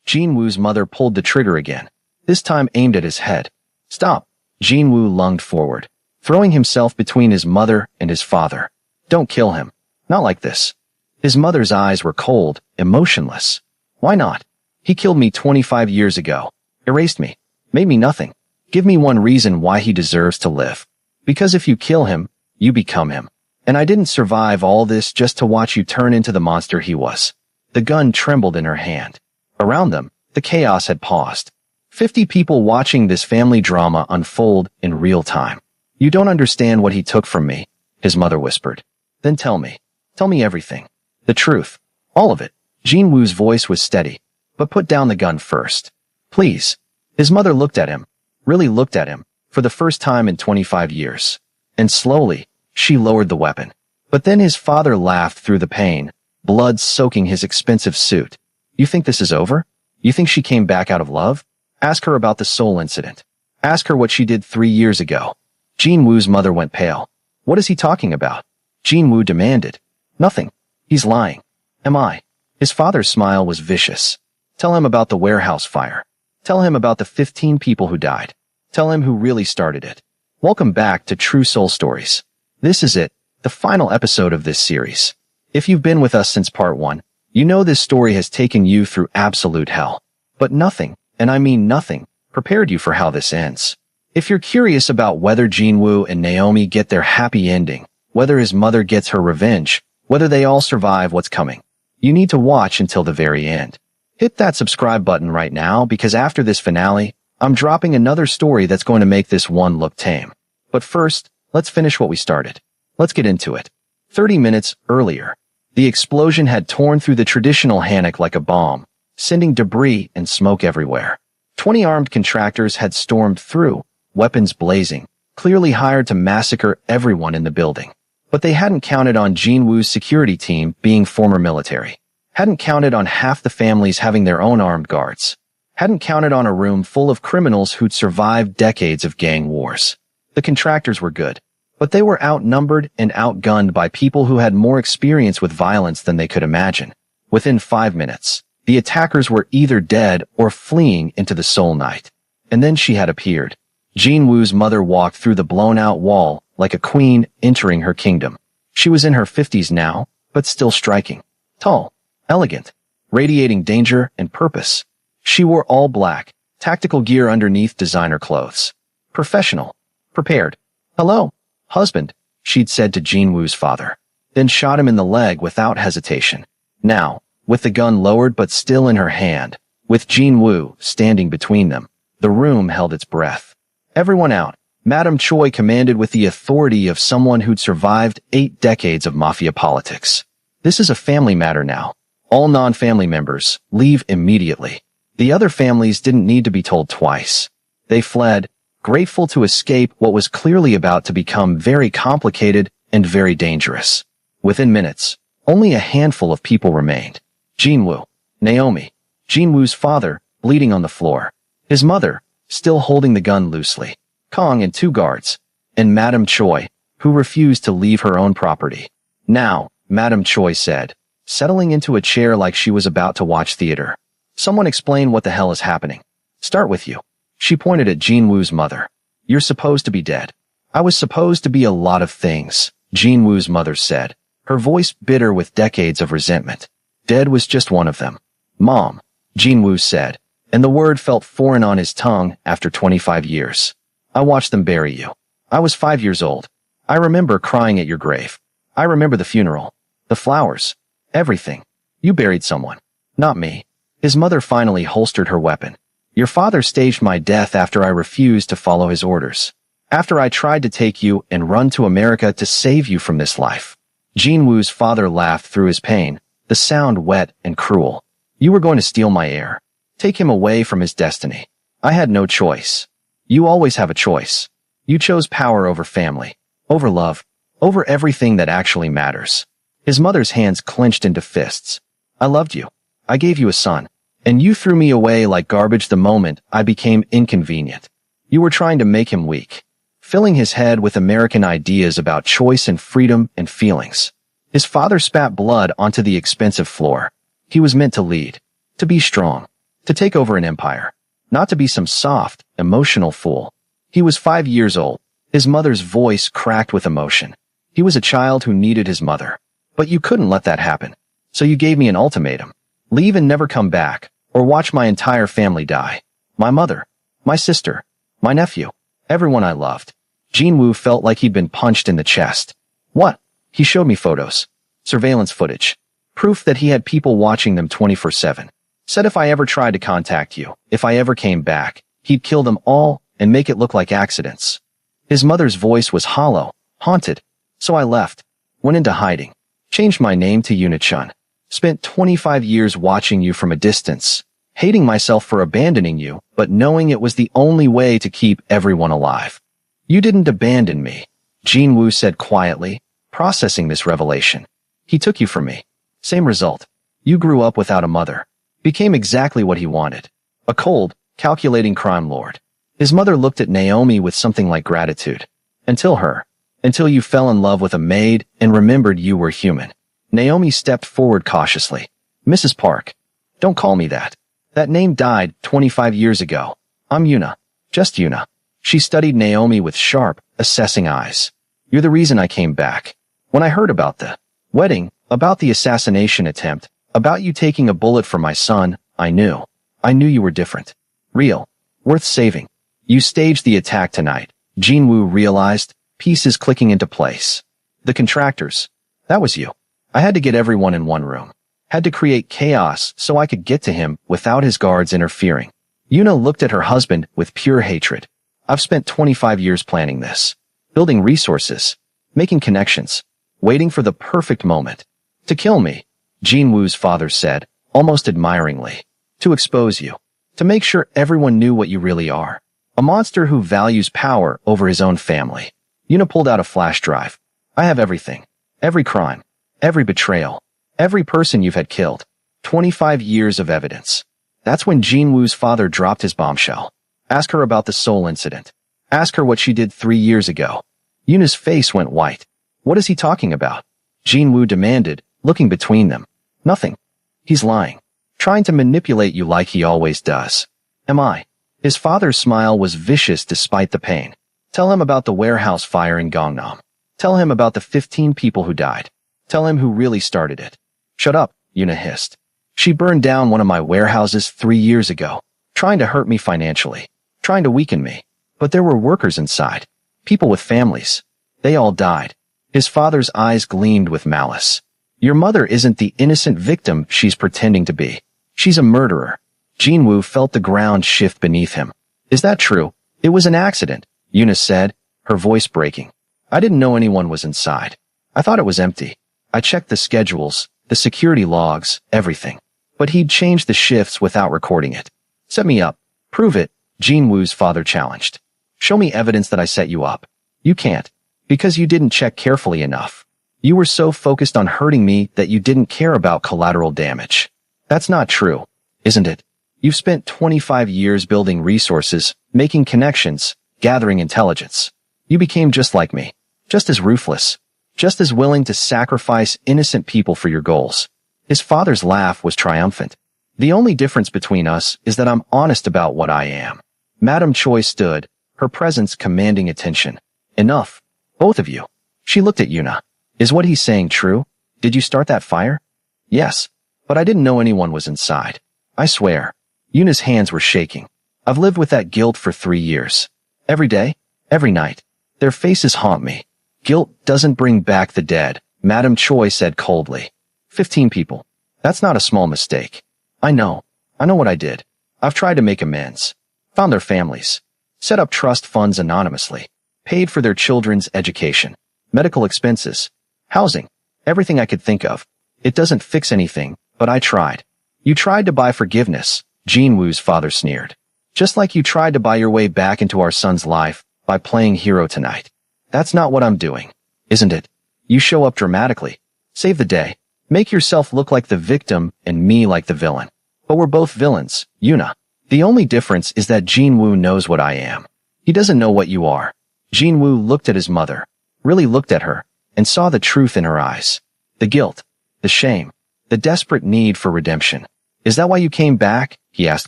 Jinwoo's mother pulled the trigger again, this time aimed at his head. Stop! Jinwoo lunged forward, throwing himself between his mother and his father. Don't kill him. Not like this. His mother's eyes were cold, emotionless. Why not? He killed me 25 years ago. Erased me. Made me nothing. Give me one reason why he deserves to live. Because if you kill him, you become him. And I didn't survive all this just to watch you turn into the monster he was. The gun trembled in her hand. Around them, the chaos had paused. 50 people watching this family drama unfold in real time. You don't understand what he took from me, his mother whispered. Then tell me. Tell me everything. The truth. All of it. Jinwoo's voice was steady. But put down the gun first. Please. His mother looked at him. Really looked at him. For the first time in 25 years. And slowly, she lowered the weapon. But then his father laughed through the pain, blood soaking his expensive suit. You think this is over? You think she came back out of love? Ask her about the Seoul incident. Ask her what she did 3 years ago. Jinwoo's mother went pale. What is he talking about? Jinwoo demanded. Nothing. He's lying. Am I? His father's smile was vicious. Tell him about the warehouse fire. Tell him about the 15 people who died. Tell him who really started it. Welcome back to True Soul Stories. This is it, the final episode of this series. If you've been with us since part 1, you know this story has taken you through absolute hell. But nothing, and I mean nothing, prepared you for how this ends. If you're curious about whether Jinwoo and Naomi get their happy ending, whether his mother gets her revenge, whether they all survive what's coming, you need to watch until the very end. Hit that subscribe button right now because after this finale, I'm dropping another story that's going to make this one look tame. But first, let's finish what we started. Let's get into it. 30 minutes earlier, the explosion had torn through the traditional hanok like a bomb, sending debris and smoke everywhere. 20 armed contractors had stormed through, weapons blazing, clearly hired to massacre everyone in the building. But they hadn't counted on Jinwoo's security team being former military. Hadn't counted on half the families having their own armed guards. Hadn't counted on a room full of criminals who'd survived decades of gang wars. The contractors were good, but they were outnumbered and outgunned by people who had more experience with violence than they could imagine. Within 5 minutes, the attackers were either dead or fleeing into the Seoul night. And then she had appeared. Jinwoo's mother walked through the blown-out wall like a queen entering her kingdom. She was in her 50s now, but still striking. Tall, elegant, radiating danger and purpose. She wore all black, tactical gear underneath designer clothes. Professional. Prepared. Hello, husband, she'd said to Jinwoo's father. Then shot him in the leg without hesitation. Now, with the gun lowered but still in her hand, with Jinwoo standing between them, the room held its breath. Everyone out, Madame Choi commanded with the authority of someone who'd survived 8 decades of mafia politics. This is a family matter now. All non-family members, leave immediately. The other families didn't need to be told twice. They fled, grateful to escape what was clearly about to become very complicated and very dangerous. Within minutes, only a handful of people remained. Jinwoo, Naomi, Jinwoo's father, bleeding on the floor. His mother, still holding the gun loosely. Kong and 2 guards. And Madame Choi, who refused to leave her own property. Now, Madame Choi said, settling into a chair like she was about to watch theater. Someone explain what the hell is happening. Start with you. She pointed at Jinwoo's mother. You're supposed to be dead. I was supposed to be a lot of things, Jinwoo's mother said, her voice bitter with decades of resentment. Dead was just one of them. Mom, Jinwoo said, and the word felt foreign on his tongue after 25 years. I watched them bury you. I was 5 years old. I remember crying at your grave. I remember the funeral. The flowers. Everything. You buried someone. Not me. His mother finally holstered her weapon. Your father staged my death after I refused to follow his orders. After I tried to take you and run to America to save you from this life. Jinwoo's father laughed through his pain, the sound wet and cruel. You were going to steal my heir. Take him away from his destiny. I had no choice. You always have a choice. You chose power over family, over love, over everything that actually matters. His mother's hands clenched into fists. I loved you. I gave you a son, and you threw me away like garbage the moment I became inconvenient. You were trying to make him weak, filling his head with American ideas about choice and freedom and feelings. His father spat blood onto the expensive floor. He was meant to lead, to be strong, To take over an empire. Not to be some soft, emotional fool. He was 5 years old. His mother's voice cracked with emotion. He was a child who needed his mother. But you couldn't let that happen. So you gave me an ultimatum. Leave and never come back, or watch my entire family die. My mother, my sister, my nephew, everyone I loved. Jinwoo felt like he'd been punched in the chest. What? He showed me photos. Surveillance footage. Proof that he had people watching them 24/7. Said if I ever tried to contact you, if I ever came back, he'd kill them all and make it look like accidents. His mother's voice was hollow, haunted. So I left. Went into hiding. Changed my name to Yuna-chun. Spent 25 years watching you from a distance. Hating myself for abandoning you, but knowing it was the only way to keep everyone alive. You didn't abandon me, Jinwoo said quietly, processing this revelation. He took you from me. Same result. You grew up without a mother. Became exactly what he wanted. A cold, calculating crime lord. His mother looked at Naomi with something like gratitude. Until you fell in love with a maid and remembered you were human. Naomi stepped forward cautiously. Mrs. Park. Don't call me that. That name died 25 years ago. I'm Yuna. Just Yuna. She studied Naomi with sharp, assessing eyes. You're the reason I came back. When I heard about the wedding, about the assassination attempt, about you taking a bullet for my son, I knew. I knew you were different. Real. Worth saving. You staged the attack tonight. Jinwoo realized, pieces clicking into place. The contractors. That was you. I had to get everyone in one room. Had to create chaos so I could get to him without his guards interfering. Yuna looked at her husband with pure hatred. I've spent 25 years planning this. Building resources. Making connections. Waiting for the perfect moment. To kill me, Jinwoo's father said, almost admiringly. To expose you. To make sure everyone knew what you really are. A monster who values power over his own family. Yuna pulled out a flash drive. I have everything. Every crime. Every betrayal. Every person you've had killed. 25 years of evidence. That's when Jinwoo's father dropped his bombshell. Ask her about the Seoul incident. Ask her what she did 3 years ago. Yuna's face went white. What is he talking about? Jinwoo demanded, looking between them. Nothing. He's lying. Trying to manipulate you like he always does. Am I? His father's smile was vicious despite the pain. Tell him about the warehouse fire in Gangnam. Tell him about the 15 people who died. Tell him who really started it. Shut up, Yuna hissed. She burned down one of my warehouses 3 years ago, trying to hurt me financially, trying to weaken me. But there were workers inside, people with families. They all died. His father's eyes gleamed with malice. Your mother isn't the innocent victim she's pretending to be. She's a murderer. Jinwoo felt the ground shift beneath him. Is that true? It was an accident, Yuna said, her voice breaking. I didn't know anyone was inside. I thought it was empty. I checked the schedules, the security logs, everything. But he'd changed the shifts without recording it. Set me up. Prove it, Jinwoo's father challenged. Show me evidence that I set you up. You can't. Because you didn't check carefully enough. You were so focused on hurting me that you didn't care about collateral damage. That's not true, isn't it? You've spent 25 years building resources, making connections, gathering intelligence. You became just like me. Just as ruthless. Just as willing to sacrifice innocent people for your goals. His father's laugh was triumphant. The only difference between us is that I'm honest about what I am. Madame Choi stood, her presence commanding attention. Enough. Both of you. She looked at Yuna. Is what he's saying true? Did you start that fire? Yes. But I didn't know anyone was inside. I swear. Yuna's hands were shaking. I've lived with that guilt for 3 years. Every day, every night. Their faces haunt me. Guilt doesn't bring back the dead, Madame Choi said coldly. 15 people. That's not a small mistake. I know. I know what I did. I've tried to make amends. Found their families. Set up trust funds anonymously. Paid for their children's education. Medical expenses. Housing. Everything I could think of. It doesn't fix anything, but I tried. You tried to buy forgiveness, Jinwoo's father sneered. Just like you tried to buy your way back into our son's life by playing hero tonight. That's not what I'm doing, isn't it? You show up dramatically. Save the day. Make yourself look like the victim and me like the villain. But we're both villains, Yuna. The only difference is that Jinwoo knows what I am. He doesn't know what you are. Jinwoo looked at his mother, really looked at her, and saw the truth in her eyes. The guilt, the shame, the desperate need for redemption. Is that why you came back? He asked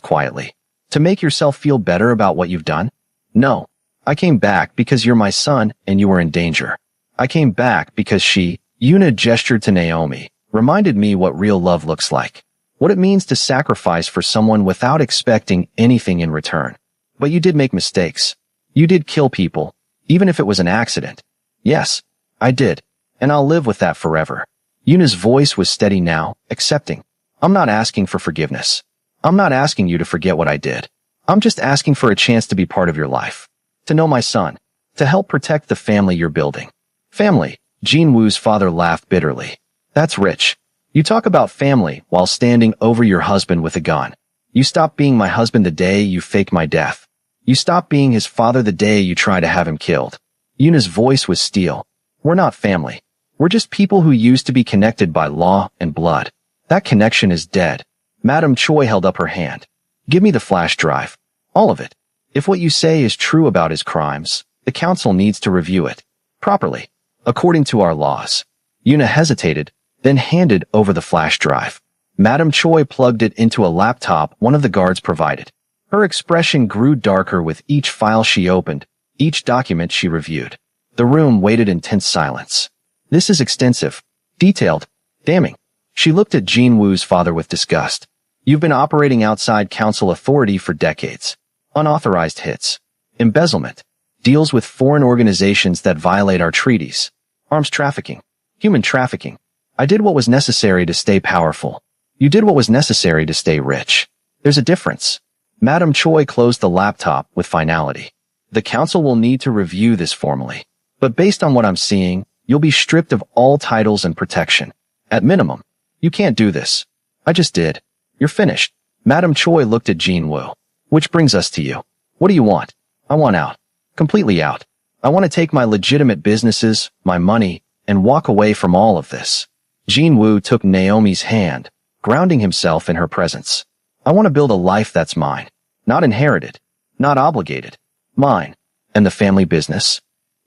quietly. To make yourself feel better about what you've done? No. I came back because you're my son and you were in danger. I came back because Yuna gestured to Naomi, reminded me what real love looks like. What it means to sacrifice for someone without expecting anything in return. But you did make mistakes. You did kill people, even if it was an accident. Yes, I did, and I'll live with that forever. Yuna's voice was steady now, accepting. I'm not asking for forgiveness. I'm not asking you to forget what I did. I'm just asking for a chance to be part of your life. To know my son. To help protect the family you're building. Family. Jinwoo's father laughed bitterly. That's rich. You talk about family while standing over your husband with a gun. You stop being my husband the day you fake my death. You stop being his father the day you try to have him killed. Yuna's voice was steel. We're not family. We're just people who used to be connected by law and blood. That connection is dead. Madam Choi held up her hand. Give me the flash drive. All of it. If what you say is true about his crimes, the council needs to review it. Properly. According to our laws. Yuna hesitated, then handed over the flash drive. Madam Choi plugged it into a laptop one of the guards provided. Her expression grew darker with each file she opened, each document she reviewed. The room waited in tense silence. This is extensive, detailed, damning. She looked at Jinwoo's father with disgust. You've been operating outside council authority for decades. Unauthorized hits. Embezzlement. Deals with foreign organizations that violate our treaties. Arms trafficking. Human trafficking. I did what was necessary to stay powerful. You did what was necessary to stay rich. There's a difference. Madam Choi closed the laptop with finality. The council will need to review this formally. But based on what I'm seeing, you'll be stripped of all titles and protection. At minimum. You can't do this. I just did. You're finished. Madam Choi looked at Jinwoo. Which brings us to you. What do you want? I want out. Completely out. I want to take my legitimate businesses, my money, and walk away from all of this. Jinwoo took Naomi's hand, grounding himself in her presence. I want to build a life that's mine. Not inherited. Not obligated. Mine. And the family business?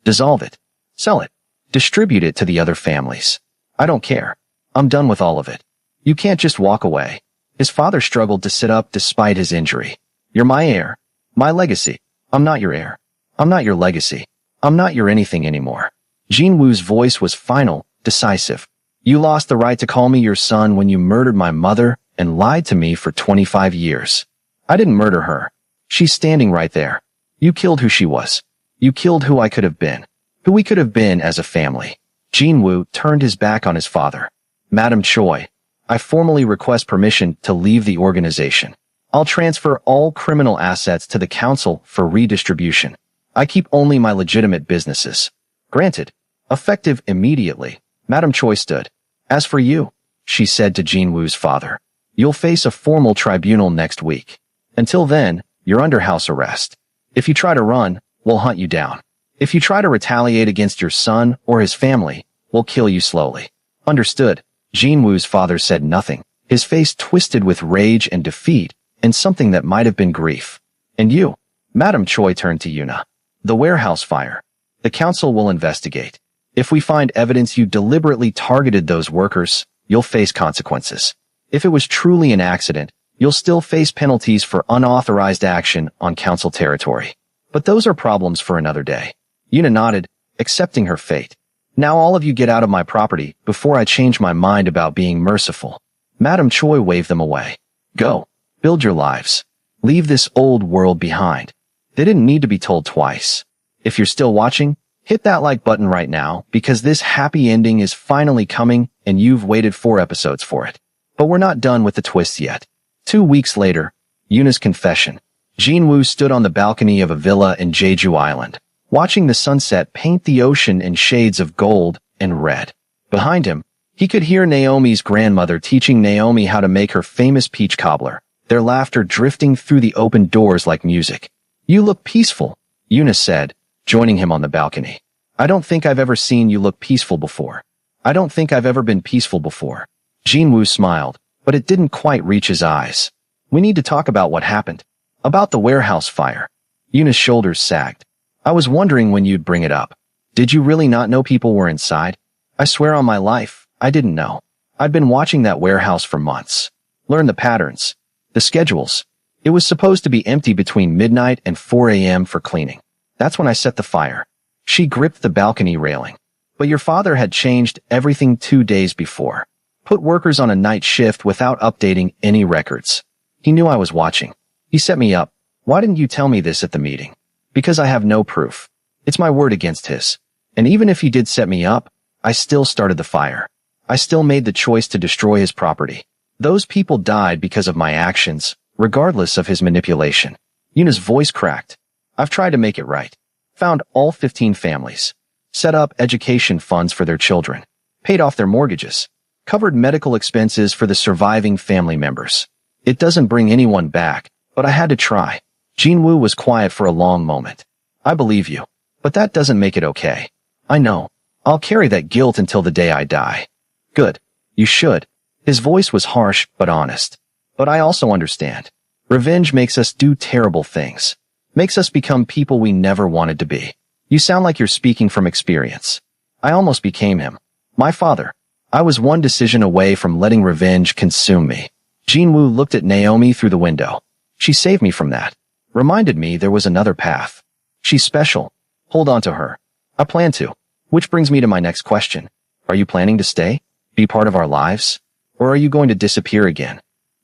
Dissolve it. Sell it. Distribute it to the other families. I don't care. I'm done with all of it. You can't just walk away. His father struggled to sit up despite his injury. You're my heir. My legacy. I'm not your heir. I'm not your legacy. I'm not your anything anymore. Jinwoo's voice was final, decisive. You lost the right to call me your son when you murdered my mother and lied to me for 25 years. I didn't murder her. She's standing right there. You killed who she was. You killed who I could have been. Who we could have been as a family. Jinwoo turned his back on his father. Madam Choi, I formally request permission to leave the organization. I'll transfer all criminal assets to the council for redistribution. I keep only my legitimate businesses. Granted. Effective immediately. Madam Choi stood. As for you, she said to Jinwoo's father, you'll face a formal tribunal next week. Until then, you're under house arrest. If you try to run, we'll hunt you down. If you try to retaliate against your son or his family, we'll kill you slowly. Understood. Jinwoo's father said nothing, his face twisted with rage and defeat, and something that might have been grief. And you? Madam Choi turned to Yuna. The warehouse fire. The council will investigate. If we find evidence you deliberately targeted those workers, you'll face consequences. If it was truly an accident, you'll still face penalties for unauthorized action on council territory. But those are problems for another day. Yuna nodded, accepting her fate. Now all of you get out of my property before I change my mind about being merciful. Madam Choi waved them away. Go. Build your lives. Leave this old world behind. They didn't need to be told twice. If you're still watching, hit that like button right now because this happy ending is finally coming and you've waited 4 episodes for it. But we're not done with the twists yet. 2 weeks later, Yuna's confession. Jinwoo stood on the balcony of a villa in Jeju Island, watching the sunset paint the ocean in shades of gold and red. Behind him, he could hear Naomi's grandmother teaching Naomi how to make her famous peach cobbler, their laughter drifting through the open doors like music. You look peaceful, Yuna said, joining him on the balcony. I don't think I've ever seen you look peaceful before. I don't think I've ever been peaceful before. Jinwoo smiled, but it didn't quite reach his eyes. We need to talk about what happened. About the warehouse fire. Yuna's shoulders sagged. I was wondering when you'd bring it up. Did you really not know people were inside? I swear on my life, I didn't know. I'd been watching that warehouse for months. Learn the patterns. The schedules. It was supposed to be empty between midnight and 4 a.m. for cleaning. That's when I set the fire. She gripped the balcony railing. But your father had changed everything 2 days before. Put workers on a night shift without updating any records. He knew I was watching. He set me up. Why didn't you tell me this at the meeting? Because I have no proof. It's my word against his. And even if he did set me up, I still started the fire. I still made the choice to destroy his property. Those people died because of my actions, regardless of his manipulation. Yuna's voice cracked. I've tried to make it right. Found all 15 families. Set up education funds for their children. Paid off their mortgages. Covered medical expenses for the surviving family members. It doesn't bring anyone back, but I had to try. Jinwoo was quiet for a long moment. I believe you. But that doesn't make it okay. I know. I'll carry that guilt until the day I die. Good. You should. His voice was harsh but honest. But I also understand. Revenge makes us do terrible things. Makes us become people we never wanted to be. You sound like you're speaking from experience. I almost became him. My father. I was one decision away from letting revenge consume me. Jinwoo looked at Naomi through the window. She saved me from that. Reminded me there was another path. She's special. Hold on to her. I plan to. Which brings me to my next question. Are you planning to stay? Be part of our lives? Or are you going to disappear again?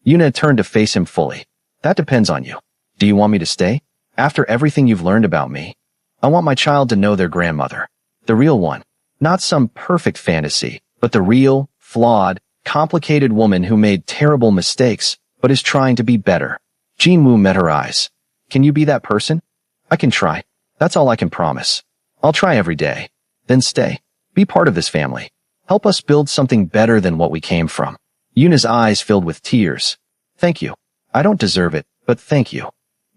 Yuna turned to face him fully. That depends on you. Do you want me to stay? After everything you've learned about me? I want my child to know their grandmother. The real one. Not some perfect fantasy, but the real, flawed, complicated woman who made terrible mistakes, but is trying to be better. Jinwoo met her eyes. Can you be that person? I can try. That's all I can promise. I'll try every day. Then stay. Be part of this family. Help us build something better than what we came from. Yuna's eyes filled with tears. Thank you. I don't deserve it, but thank you.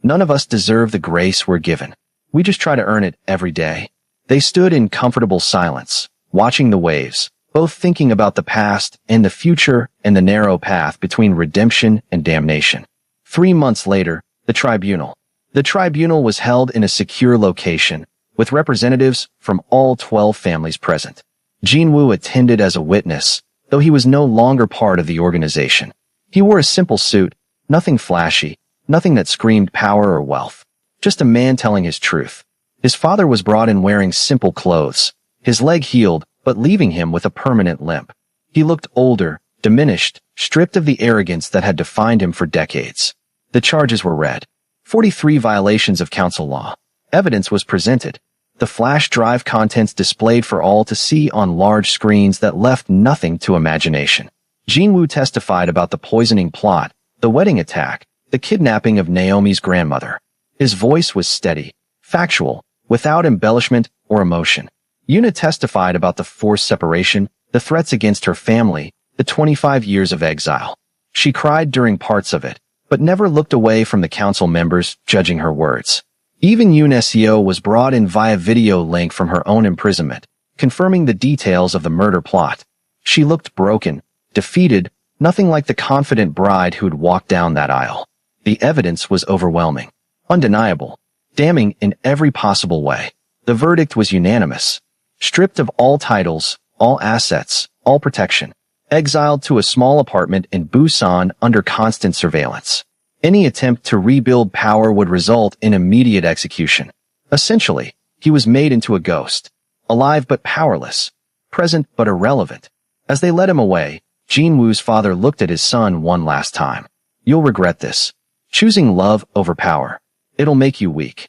None of us deserve the grace we're given. We just try to earn it every day. They stood in comfortable silence, watching the waves, both thinking about the past and the future and the narrow path between redemption and damnation. 3 months later, the tribunal. The tribunal was held in a secure location, with representatives from all 12 families present. Jinwoo attended as a witness, though he was no longer part of the organization. He wore a simple suit, nothing flashy, nothing that screamed power or wealth. Just a man telling his truth. His father was brought in wearing simple clothes, his leg healed, but leaving him with a permanent limp. He looked older, diminished, stripped of the arrogance that had defined him for decades. The charges were read. 43 violations of council law. Evidence was presented. The flash drive contents displayed for all to see on large screens that left nothing to imagination. Jinwoo testified about the poisoning plot, the wedding attack, the kidnapping of Naomi's grandmother. His voice was steady, factual, without embellishment or emotion. Yuna testified about the forced separation, the threats against her family, the 25 years of exile. She cried during parts of it, but never looked away from the council members judging her words. Even Yoon was brought in via video link from her own imprisonment, confirming the details of the murder plot. She looked broken, defeated, nothing like the confident bride who'd walked down that aisle. The evidence was overwhelming, undeniable, damning in every possible way. The verdict was unanimous. Stripped of all titles, all assets, all protection. Exiled to a small apartment in Busan under constant surveillance. Any attempt to rebuild power would result in immediate execution. Essentially, he was made into a ghost. Alive but powerless. Present but irrelevant. As they led him away, Jinwoo's father looked at his son one last time. You'll regret this. Choosing love over power. It'll make you weak.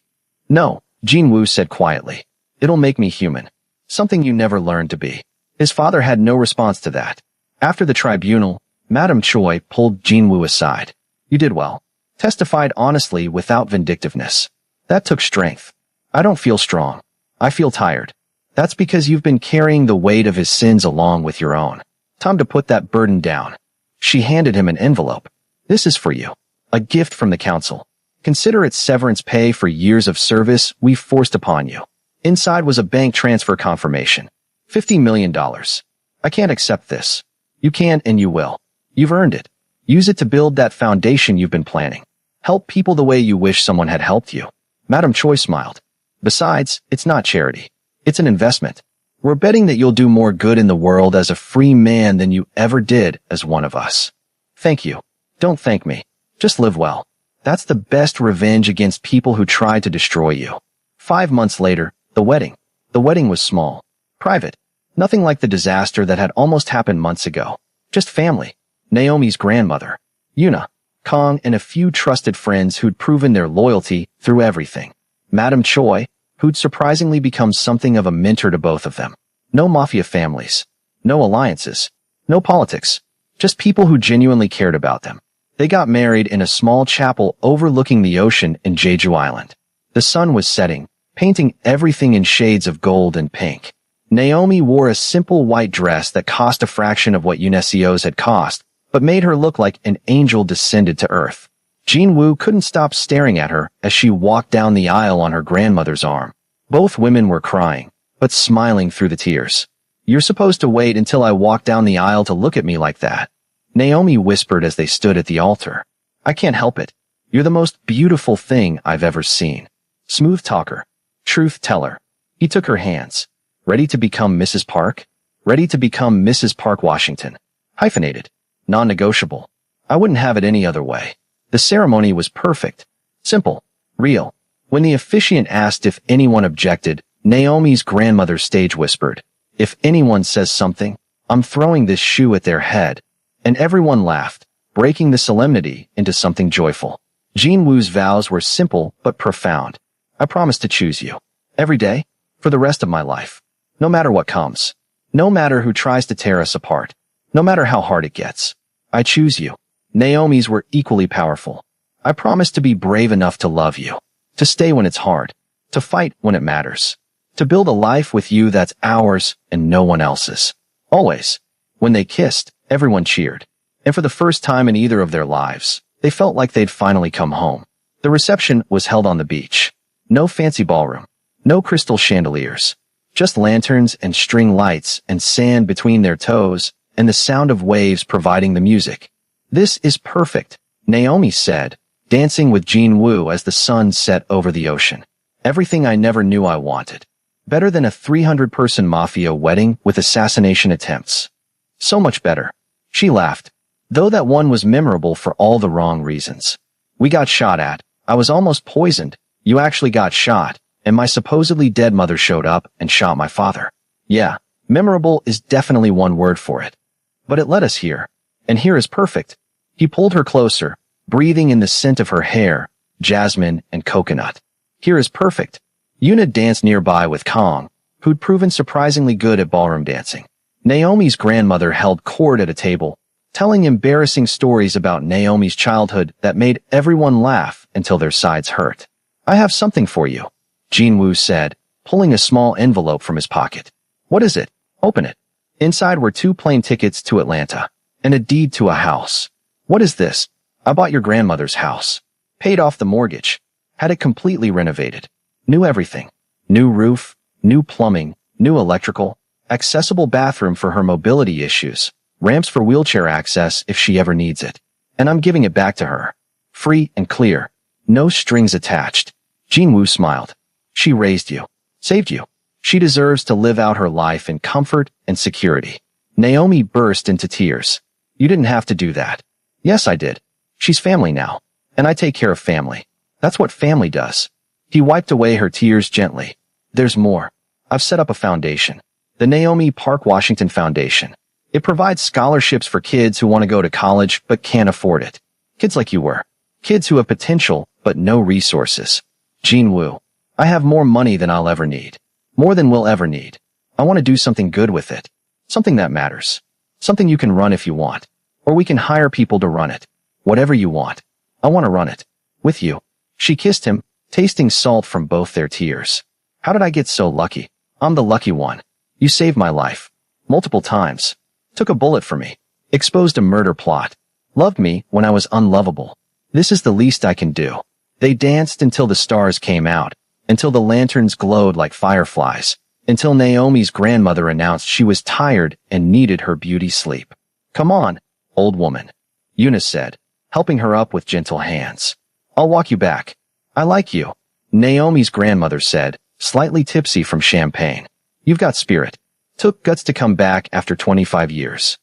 No, Jinwoo said quietly. It'll make me human. Something you never learned to be. His father had no response to that. After the tribunal, Madame Choi pulled Jinwoo aside. You did well. Testified honestly without vindictiveness. That took strength. I don't feel strong. I feel tired. That's because you've been carrying the weight of his sins along with your own. Time to put that burden down. She handed him an envelope. This is for you. A gift from the council. Consider it severance pay for years of service we've forced upon you. Inside was a bank transfer confirmation. $50 million. I can't accept this. You can and you will. You've earned it. Use it to build that foundation you've been planning. Help people the way you wish someone had helped you. Madame Choi smiled. Besides, it's not charity. It's an investment. We're betting that you'll do more good in the world as a free man than you ever did as one of us. Thank you. Don't thank me. Just live well. That's the best revenge against people who try to destroy you. 5 months later, the wedding. The wedding was small. Private. Nothing like the disaster that had almost happened months ago. Just family. Naomi's grandmother, Yuna, Kong, and a few trusted friends who'd proven their loyalty through everything. Madam Choi, who'd surprisingly become something of a mentor to both of them. No mafia families. No alliances. No politics. Just people who genuinely cared about them. They got married in a small chapel overlooking the ocean in Jeju Island. The sun was setting, painting everything in shades of gold and pink. Naomi wore a simple white dress that cost a fraction of what Yunesio's had cost, but made her look like an angel descended to earth. Jinwoo couldn't stop staring at her as she walked down the aisle on her grandmother's arm. Both women were crying, but smiling through the tears. "You're supposed to wait until I walk down the aisle to look at me like that," Naomi whispered as they stood at the altar. "I can't help it. You're the most beautiful thing I've ever seen." Smooth talker. Truth teller. He took her hands. Ready to become Mrs. Park? Ready to become Mrs. Park Washington. Hyphenated. Non-negotiable. I wouldn't have it any other way. The ceremony was perfect. Simple. Real. When the officiant asked if anyone objected, Naomi's grandmother stage whispered, "If anyone says something, I'm throwing this shoe at their head." And everyone laughed, breaking the solemnity into something joyful. Jinwoo's vows were simple but profound. "I promise to choose you. Every day. For the rest of my life. No matter what comes. No matter who tries to tear us apart. No matter how hard it gets. I choose you." Naomi's were equally powerful. "I promise to be brave enough to love you. To stay when it's hard. To fight when it matters. To build a life with you that's ours and no one else's. Always." When they kissed, everyone cheered. And for the first time in either of their lives, they felt like they'd finally come home. The reception was held on the beach. No fancy ballroom. No crystal chandeliers. Just lanterns and string lights and sand between their toes and the sound of waves providing the music. "This is perfect," Naomi said, dancing with Jinwoo as the sun set over the ocean. "Everything I never knew I wanted. Better than a 300-person mafia wedding with assassination attempts. So much better." She laughed, though that one was memorable for all the wrong reasons. "We got shot at. I was almost poisoned. You actually got shot. And my supposedly dead mother showed up and shot my father. Yeah, memorable is definitely one word for it. But it led us here. And here is perfect." He pulled her closer, breathing in the scent of her hair, jasmine and coconut. "Here is perfect." Yuna danced nearby with Kong, who'd proven surprisingly good at ballroom dancing. Naomi's grandmother held court at a table, telling embarrassing stories about Naomi's childhood that made everyone laugh until their sides hurt. "I have something for you," Jinwoo said, pulling a small envelope from his pocket. "What is it? Open it." Inside were 2 plane tickets to Atlanta and a deed to a house. "What is this?" "I bought your grandmother's house. Paid off the mortgage. Had it completely renovated. New everything. New roof, new plumbing, new electrical, accessible bathroom for her mobility issues, ramps for wheelchair access if she ever needs it. And I'm giving it back to her. Free and clear. No strings attached." Jinwoo smiled. "She raised you. Saved you. She deserves to live out her life in comfort and security." Naomi burst into tears. "You didn't have to do that." "Yes, I did. She's family now. And I take care of family. That's what family does." He wiped away her tears gently. "There's more. I've set up a foundation. The Naomi Park Washington Foundation. It provides scholarships for kids who want to go to college but can't afford it. Kids like you were. Kids who have potential but no resources." Jinwoo. "I have more money than I'll ever need. More than we'll ever need. I want to do something good with it. Something that matters. Something you can run if you want. Or we can hire people to run it. Whatever you want. I want to run it. With you." She kissed him, tasting salt from both their tears. "How did I get so lucky? I'm the lucky one. You saved my life. Multiple times. Took a bullet for me. Exposed a murder plot. Loved me when I was unlovable. This is the least I can do." They danced until the stars came out, until the lanterns glowed like fireflies, until Naomi's grandmother announced she was tired and needed her beauty sleep. "Come on, old woman," Eunice said, helping her up with gentle hands. "I'll walk you back. I like you," Naomi's grandmother said, slightly tipsy from champagne. "You've got spirit. Took guts to come back after 25 years.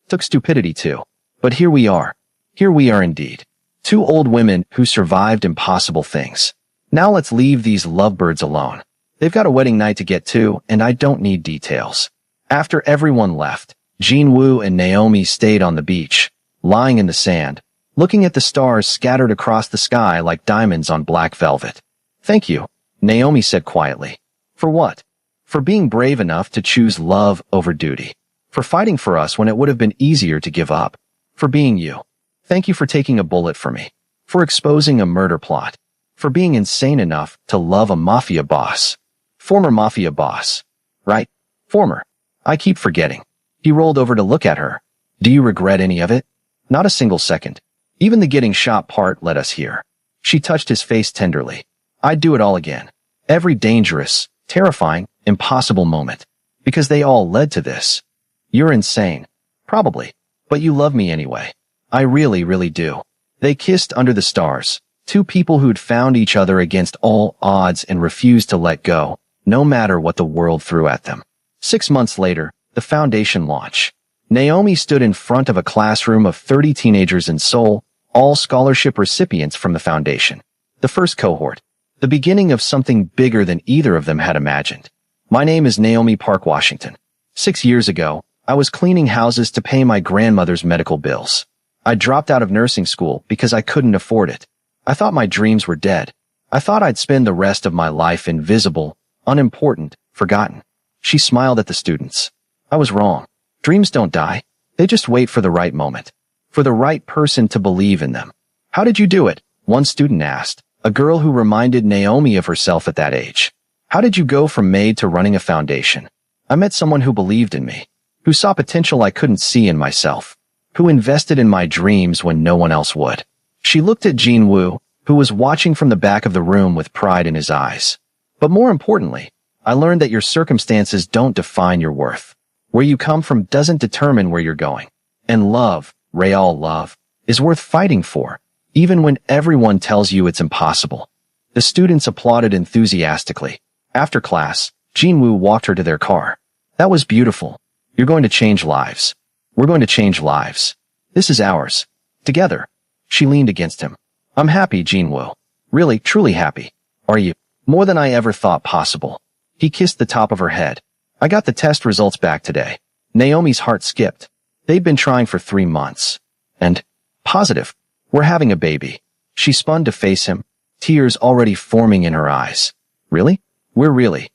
Took stupidity too. But here we are. Here we are indeed. Two old women who survived impossible things. Now let's leave these lovebirds alone. They've got a wedding night to get to, and I don't need details. After everyone left, Jinwoo and Naomi stayed on the beach, lying in the sand, looking at the stars scattered across the sky like diamonds on black velvet. Thank you, Naomi said quietly. For what? For being brave enough to choose love over duty. For fighting for us when it would have been easier to give up. For being you. Thank you for taking a bullet for me. For exposing a murder plot. For being insane enough to love a mafia boss. Former mafia boss. Right? Former. I keep forgetting. He rolled over to look at her. Do you regret any of it? Not a single second. Even the getting shot part led us here. She touched his face tenderly. I'd do it all again. Every dangerous, terrifying, impossible moment. Because they all led to this. You're insane. Probably. But you love me anyway. I really, really do. They kissed under the stars. Two people who'd found each other against all odds and refused to let go, no matter what the world threw at them. 6 months later, the foundation launch. Naomi stood in front of a classroom of 30 teenagers in Seoul, all scholarship recipients from the foundation. The first cohort. The beginning of something bigger than either of them had imagined. My name is Naomi Park Washington. 6 years ago, I was cleaning houses to pay my grandmother's medical bills. I dropped out of nursing school because I couldn't afford it. I thought my dreams were dead. I thought I'd spend the rest of my life invisible, unimportant, forgotten. She smiled at the students. I was wrong. Dreams don't die. They just wait for the right moment. For the right person to believe in them. How did you do it? One student asked, a girl who reminded Naomi of herself at that age. How did you go from maid to running a foundation? I met someone who believed in me, who saw potential I couldn't see in myself, who invested in my dreams when no one else would. She looked at Jinwoo, who was watching from the back of the room with pride in his eyes. But more importantly, I learned that your circumstances don't define your worth. Where you come from doesn't determine where you're going. And love, real love, is worth fighting for, even when everyone tells you it's impossible. The students applauded enthusiastically. After class, Jinwoo walked her to their car. That was beautiful. You're going to change lives. We're going to change lives. This is ours. Together. She leaned against him. I'm happy, Jinwoo. Really, truly happy. Are you? More than I ever thought possible. He kissed the top of her head. I got the test results back today. Naomi's heart skipped. They'd been trying for 3 months. And, positive, we're having a baby. She spun to face him, tears already forming in her eyes. Really? We're really,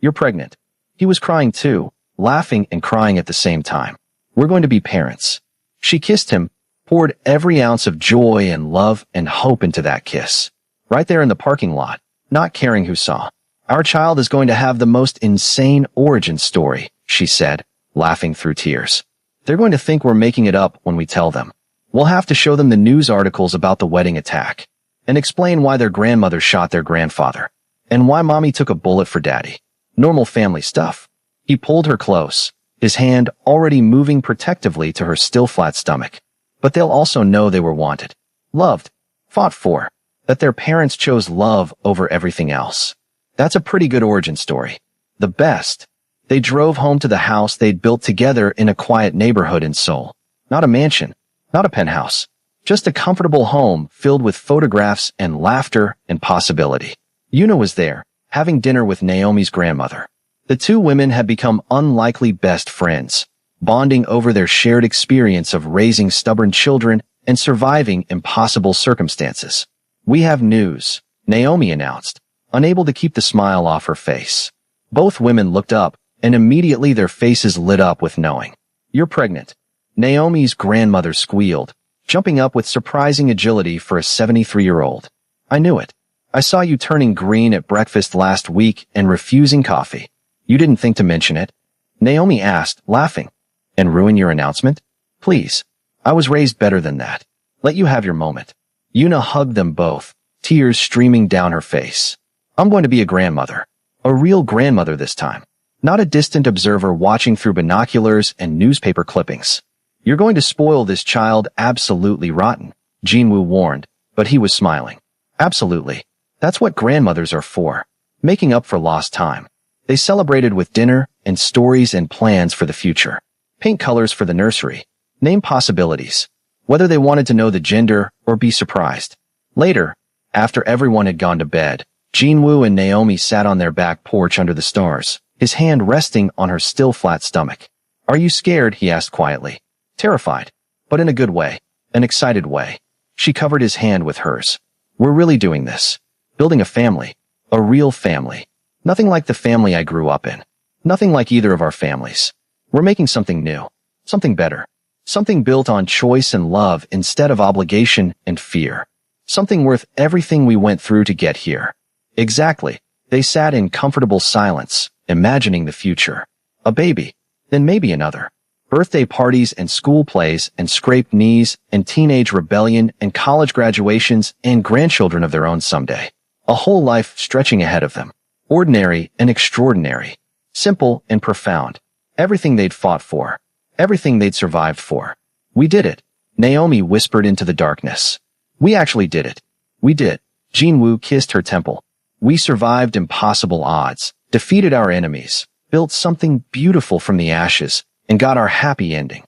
you're pregnant. He was crying too, laughing and crying at the same time. We're going to be parents. She kissed him, poured every ounce of joy and love and hope into that kiss. Right there in the parking lot, not caring who saw. Our child is going to have the most insane origin story, she said, laughing through tears. They're going to think we're making it up when we tell them. We'll have to show them the news articles about the wedding attack and explain why their grandmother shot their grandfather and why mommy took a bullet for daddy. Normal family stuff. He pulled her close, his hand already moving protectively to her still flat stomach. But they'll also know they were wanted, loved, fought for, that their parents chose love over everything else. That's a pretty good origin story. The best. They drove home to the house they'd built together in a quiet neighborhood in Seoul. Not a mansion, not a penthouse, just a comfortable home filled with photographs and laughter and possibility. Yuna was there, having dinner with Naomi's grandmother. The two women had become unlikely best friends, bonding over their shared experience of raising stubborn children and surviving impossible circumstances. We have news, Naomi announced, unable to keep the smile off her face. Both women looked up, and immediately their faces lit up with knowing. You're pregnant. Naomi's grandmother squealed, jumping up with surprising agility for a 73-year-old. I knew it. I saw you turning green at breakfast last week and refusing coffee. You didn't think to mention it? Naomi asked, laughing. And ruin your announcement? Please. I was raised better than that. Let you have your moment. Yuna hugged them both, tears streaming down her face. I'm going to be a grandmother. A real grandmother this time. Not a distant observer watching through binoculars and newspaper clippings. You're going to spoil this child absolutely rotten, Jinwoo warned, but he was smiling. Absolutely. That's what grandmothers are for. Making up for lost time. They celebrated with dinner and stories and plans for the future. Paint colors for the nursery. Name possibilities. whether they wanted to know the gender or be surprised. Later, after everyone had gone to bed, Jinwoo and Naomi sat on their back porch under the stars, his hand resting on her still flat stomach. "Are you scared?" he asked quietly. "Terrified, but in a good way, an excited way." She covered his hand with hers. "We're really doing this. Building a family. A real family. Nothing like the family I grew up in. Nothing like either of our families. We're making something new. Something better. Something built on choice and love instead of obligation and fear. Something worth everything we went through to get here." Exactly. They sat in comfortable silence, imagining the future. A baby. Then maybe another. Birthday parties and school plays and scraped knees and teenage rebellion and college graduations and grandchildren of their own someday. A whole life stretching ahead of them. Ordinary and extraordinary. Simple and profound. Everything they'd fought for. Everything they'd survived for. "We did it," Naomi whispered into the darkness. "We actually did it. We did." Jinwoo kissed her temple. "We survived impossible odds, defeated our enemies, built something beautiful from the ashes, and got our happy ending."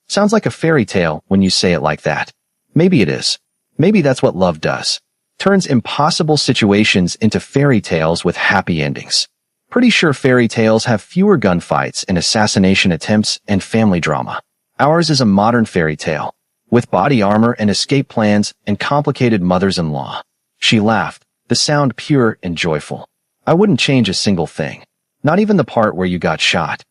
Sounds like a fairy tale when you say it like that. Maybe it is. Maybe that's what love does. Turns impossible situations into fairy tales with happy endings. Pretty sure fairy tales have fewer gunfights and assassination attempts and family drama. Ours is a modern fairy tale, with body armor and escape plans and complicated mothers-in-law. She laughed, the sound pure and joyful. "I wouldn't change a single thing. Not even the part where you got shot.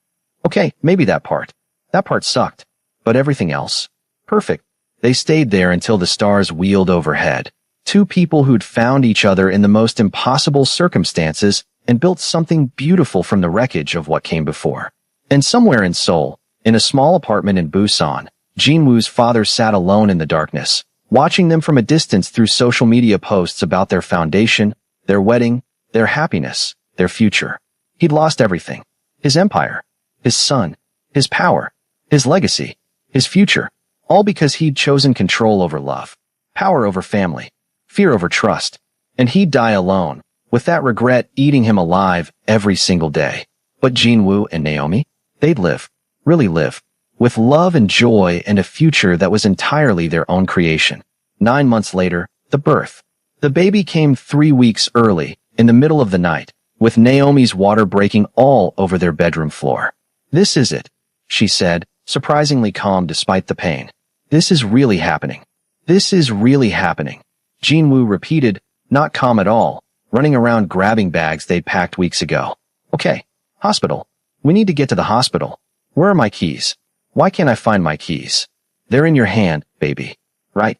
Okay, maybe that part. That part sucked. But everything else? Perfect." They stayed there until the stars wheeled overhead. Two people who'd found each other in the most impossible circumstances and built something beautiful from the wreckage of what came before. And somewhere in Seoul, in a small apartment in Busan, Jinwoo's father sat alone in the darkness, watching them from a distance through social media posts about their foundation, their wedding, their happiness, their future. He'd lost everything. His empire, his son, his power, his legacy, his future, all because he'd chosen control over love, power over family, fear over trust, and he'd die alone, with that regret eating him alive every single day. But Jinwoo and Naomi, they'd live, really live, with love and joy and a future that was entirely their own creation. 9 months later, the birth. The baby came 3 weeks early, in the middle of the night, with Naomi's water breaking all over their bedroom floor. "This is it," she said, surprisingly calm despite the pain. "This is really happening. This is really happening." Jinwoo repeated, not calm at all, running around grabbing bags they'd packed weeks ago. "Okay, hospital. We need to get to the hospital. Where are my keys? Why can't I find my keys?" "They're in your hand, baby." Right.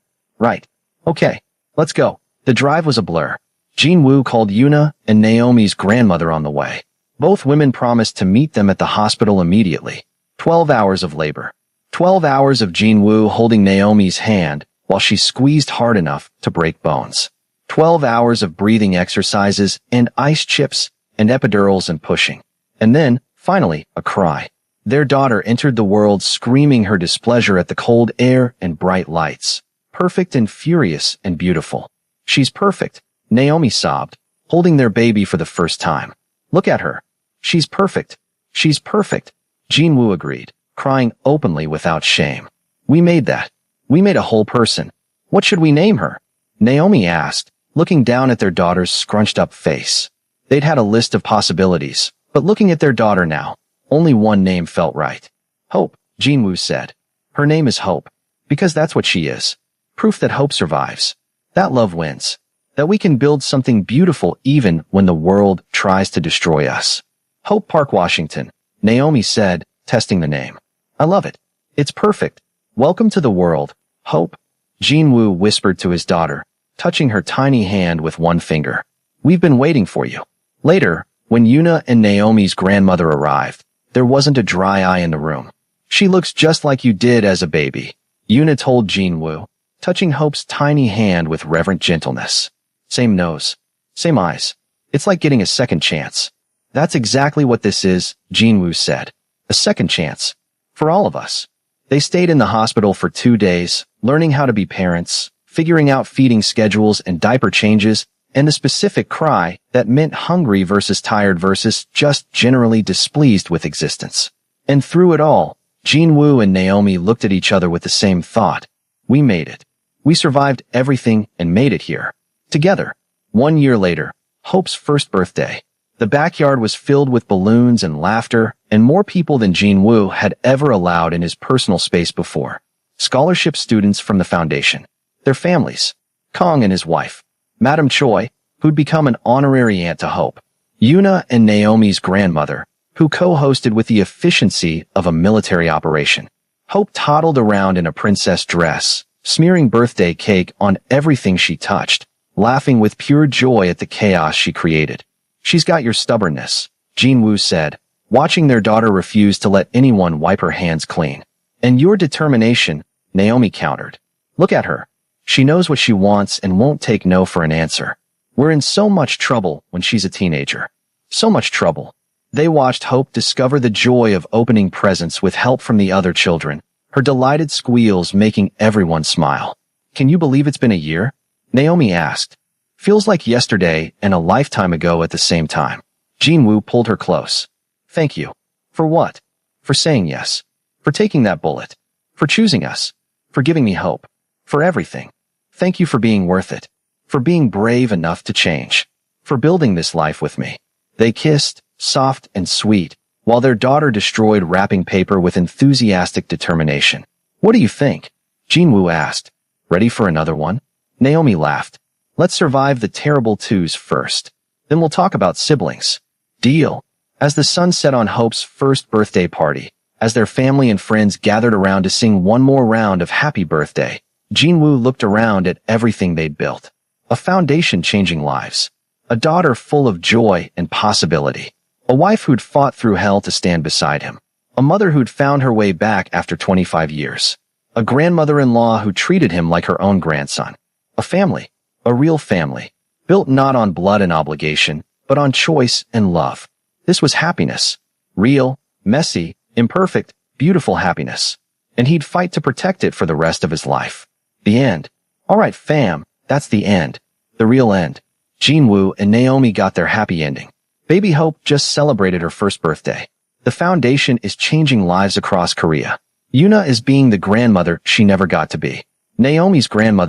Okay, let's go." The drive was a blur. Jinwoo called Yuna and Naomi's grandmother on the way. Both women promised to meet them at the hospital immediately. 12 hours of labor. 12 hours of Jinwoo holding Naomi's hand while she squeezed hard enough to break bones. 12 hours of breathing exercises and ice chips and epidurals and pushing. And then, finally, a cry. Their daughter entered the world screaming her displeasure at the cold air and bright lights. Perfect and furious and beautiful. "She's perfect," Naomi sobbed, holding their baby for the first time. "Look at her. She's perfect. She's perfect." Jinwoo agreed, crying openly without shame. "We made that. We made a whole person. What should we name her?" Naomi asked, looking down at their daughter's scrunched-up face. They'd had a list of possibilities, but looking at their daughter now, only one name felt right. "Hope," Jinwoo said. "Her name is Hope, because that's what she is. Proof that hope survives. That love wins. That we can build something beautiful even when the world tries to destroy us." "Hope Park, Washington," Naomi said, testing the name. "I love it. It's perfect. Welcome to the world, Hope," Jinwoo whispered to his daughter, touching her tiny hand with one finger. "We've been waiting for you." Later, when Yuna and Naomi's grandmother arrived, there wasn't a dry eye in the room. "She looks just like you did as a baby," Yuna told Jinwoo, touching Hope's tiny hand with reverent gentleness. "Same nose. Same eyes. It's like getting a second chance." "That's exactly what this is," Jinwoo said. "A second chance. For all of us." They stayed in the hospital for 2 days, learning how to be parents, figuring out feeding schedules and diaper changes, and the specific cry that meant hungry versus tired versus just generally displeased with existence. And through it all, Jinwoo and Naomi looked at each other with the same thought. We made it. We survived everything and made it here. Together. 1 year later, Hope's first birthday. The backyard was filled with balloons and laughter, and more people than Jin-woo had ever allowed in his personal space before. Scholarship students from the foundation. Their families. Kong and his wife. Madam Choi, who'd become an honorary aunt to Hope. Yuna and Naomi's grandmother, who co-hosted with the efficiency of a military operation. Hope toddled around in a princess dress, smearing birthday cake on everything she touched, laughing with pure joy at the chaos she created. She's got your stubbornness, Jin-woo said, watching their daughter refuse to let anyone wipe her hands clean. And your determination, Naomi countered. Look at her. She knows what she wants and won't take no for an answer. We're in so much trouble when she's a teenager. So much trouble. They watched Hope discover the joy of opening presents with help from the other children, her delighted squeals making everyone smile. Can you believe it's been a year? Naomi asked. Feels like yesterday and a lifetime ago at the same time. Jin-woo pulled her close. Thank you. For what? For saying yes. For taking that bullet. For choosing us. For giving me hope. For everything. Thank you for being worth it. For being brave enough to change. For building this life with me. They kissed, soft and sweet, while their daughter destroyed wrapping paper with enthusiastic determination. What do you think? Jin-woo asked. Ready for another one? Naomi laughed. Let's survive the terrible twos first. Then we'll talk about siblings. Deal. As the sun set on Hope's first birthday party, as their family and friends gathered around to sing one more round of Happy Birthday, Jin-woo looked around at everything they'd built. A foundation changing lives. A daughter full of joy and possibility. A wife who'd fought through hell to stand beside him. A mother who'd found her way back after 25 years. A grandmother-in-law who treated him like her own grandson. A family. A real family. Built not on blood and obligation, but on choice and love. This was happiness. Real, messy, imperfect, beautiful happiness. And he'd fight to protect it for the rest of his life. The end. All right, fam, that's the end. The real end. Jin-woo and Naomi got their happy ending. Baby Hope just celebrated her first birthday. The foundation is changing lives across Korea. Yuna is being the grandmother she never got to be. Naomi's grandmother